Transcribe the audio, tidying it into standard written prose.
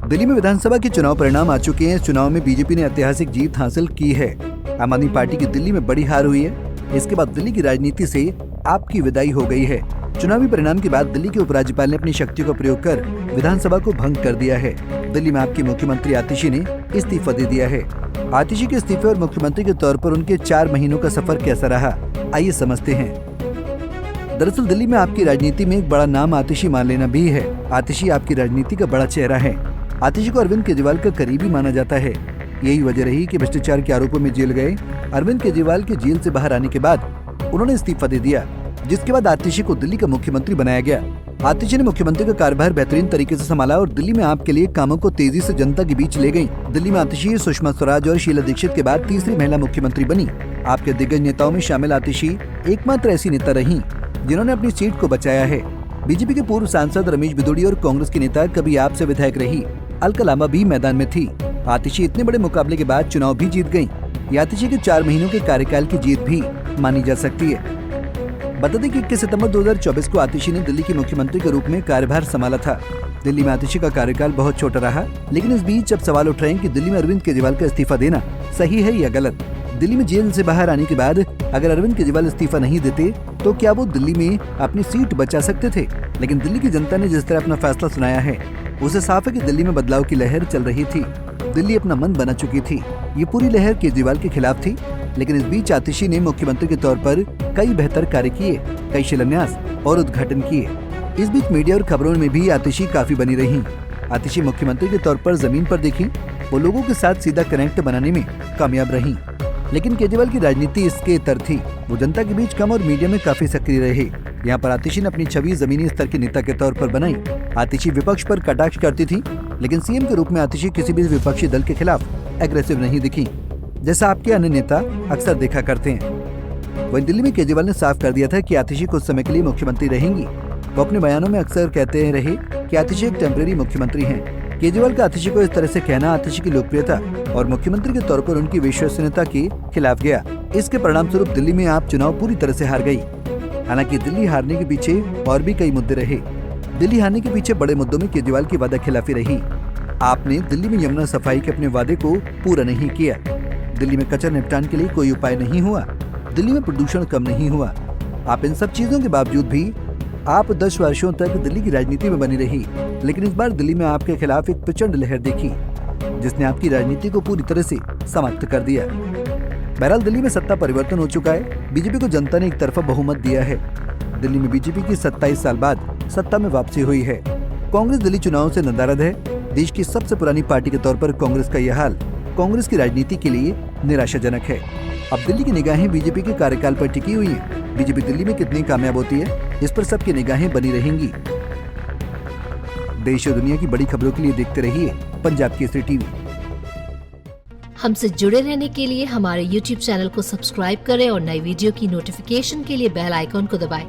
दिल्ली में विधानसभा के चुनाव परिणाम आ चुके हैं। इस चुनाव में बीजेपी ने ऐतिहासिक जीत हासिल की है। आम आदमी पार्टी की दिल्ली में बड़ी हार हुई है। इसके बाद दिल्ली की राजनीति से आपकी विदाई हो गई है। चुनावी परिणाम के बाद दिल्ली के उपराज्यपाल ने अपनी शक्ति का प्रयोग कर विधानसभा को भंग कर दिया है। दिल्ली में आपके मुख्यमंत्री आतिशी ने इस्तीफा दे दिया है। आतिशी के इस्तीफे और मुख्यमंत्री के तौर पर उनके 4 महीनों का सफर कैसा रहा, आइए समझते हैं। दरअसल दिल्ली में आपकी राजनीति में एक बड़ा नाम आतिशी मान लेना भी है। आतिशी आपकी राजनीति का बड़ा चेहरा है। आतिशी को अरविंद केजरीवाल का करीबी माना जाता है। यही वजह रही कि भ्रष्टाचार के आरोपों में जेल गए अरविंद केजरीवाल के जेल से बाहर आने के बाद उन्होंने इस्तीफा दे दिया, जिसके बाद आतिशी को दिल्ली का मुख्यमंत्री बनाया गया। आतिशी ने मुख्यमंत्री का कार्यभार बेहतरीन तरीके से संभाला और दिल्ली में आपके लिए कामों को तेजी से जनता के बीच ले गयी। दिल्ली में आतिशी सुषमा स्वराज और शीला दीक्षित के बाद तीसरी महिला मुख्यमंत्री बनी। आपके दिग्गज नेताओं में शामिल आतिशी एकमात्र ऐसी नेता रही जिन्होंने अपनी सीट को बचाया है। बीजेपी के पूर्व सांसद रमेश बिदुड़ी और कांग्रेस की नेता कभी आप से विधायक रही अलका लांबा भी मैदान में थी। आतिशी इतने बड़े मुकाबले के बाद चुनाव भी जीत गयी। ये आतिशी के 4 महीनों के कार्यकाल की जीत भी मानी जा सकती है। बता दें कि 21 सितंबर 2024 को आतिशी ने दिल्ली के मुख्यमंत्री के रूप में कार्यभार संभाला था। दिल्ली में आतिशी का कार्यकाल बहुत छोटा रहा, लेकिन इस बीच अब सवाल उठ रहे हैं कि दिल्ली में अरविंद केजरीवाल का इस्तीफा देना सही है या गलत। दिल्ली में जेल से बाहर आने के बाद अगर अरविंद केजरीवाल इस्तीफा नहीं देते तो क्या वो दिल्ली में अपनी सीट बचा सकते थे? लेकिन दिल्ली की जनता ने जिस तरह अपना फैसला सुनाया है, उसे साफ है कि दिल्ली में बदलाव की लहर चल रही थी। दिल्ली अपना मन बना चुकी थी। ये पूरी लहर केजरीवाल के खिलाफ थी, लेकिन इस बीच आतिशी ने मुख्यमंत्री के तौर पर कई बेहतर कार्य किए, कई शिलान्यास और उद्घाटन किए। इस बीच मीडिया और खबरों में भी आतिशी काफी बनी रही। आतिशी मुख्यमंत्री के तौर पर जमीन पर देखी, वो लोगों के साथ सीधा कनेक्ट बनाने में कामयाब रही। लेकिन केजरीवाल की राजनीति इसके तर थी। वो जनता के बीच कम और मीडिया में काफी सक्रिय रहे। यहाँ पर आतिशी ने अपनी छवि जमीनी स्तर के नेता के तौर पर बनाई। आतिशी विपक्ष पर कटाक्ष करती थी, लेकिन सीएम के रूप में आतिशी किसी भी विपक्षी दल के खिलाफ एग्रेसिव नहीं दिखी, जैसा आपके अन्य नेता अक्सर देखा करते हैं। वहीं दिल्ली में केजरीवाल ने साफ कर दिया था कि आतिशी कुछ समय के लिए मुख्यमंत्री रहेंगी। वो अपने बयानों में अक्सर कहते रहे कि आतिशी एक टेम्परेरी मुख्यमंत्री हैं। केजरीवाल का आतिशी को इस तरह से कहना आतिशी की लोकप्रियता और मुख्यमंत्री के तौर पर उनकी विश्वसनीयता के खिलाफ गया। इसके परिणाम स्वरूप दिल्ली में आप चुनाव पूरी तरह से हार गई। हालांकि दिल्ली हारने के पीछे और भी कई मुद्दे रहे। दिल्ली हारने के पीछे बड़े मुद्दों में केजरीवाल की वादा खिलाफी रही। आपने दिल्ली में यमुना सफाई के अपने वादे को पूरा नहीं किया। दिल्ली में कचरा निपटान के लिए कोई उपाय नहीं हुआ। दिल्ली में प्रदूषण कम नहीं हुआ। आप इन सब चीजों के बावजूद भी आप 10 वर्षों तक दिल्ली की राजनीति में बनी रही। लेकिन इस बार दिल्ली में आपके खिलाफ एक प्रचंड लहर देखी, जिसने आपकी राजनीति को पूरी तरह से समाप्त कर दिया। बहरहाल दिल्ली में सत्ता परिवर्तन हो चुका है। बीजेपी को जनता ने एक तरफा बहुमत दिया है। दिल्ली में बीजेपी की 27 साल बाद सत्ता में वापसी हुई है। कांग्रेस दिल्ली चुनाव से नदारद है। देश की सबसे पुरानी पार्टी के तौर पर कांग्रेस का यह हाल कांग्रेस की राजनीति के लिए निराशाजनक है। अब दिल्ली की निगाहें बीजेपी के कार्यकाल पर टिकी हुई हैं। बीजेपी दिल्ली में कितनी कामयाब होती है, इस पर सबकी निगाहें बनी रहेंगी। देश और दुनिया की बड़ी खबरों के लिए देखते रहिए पंजाब केसरी टीवी। हमसे जुड़े रहने के लिए हमारे YouTube चैनल को सब्सक्राइब करें और नई वीडियो की नोटिफिकेशन के लिए बेल आइकॉन को दबाएं।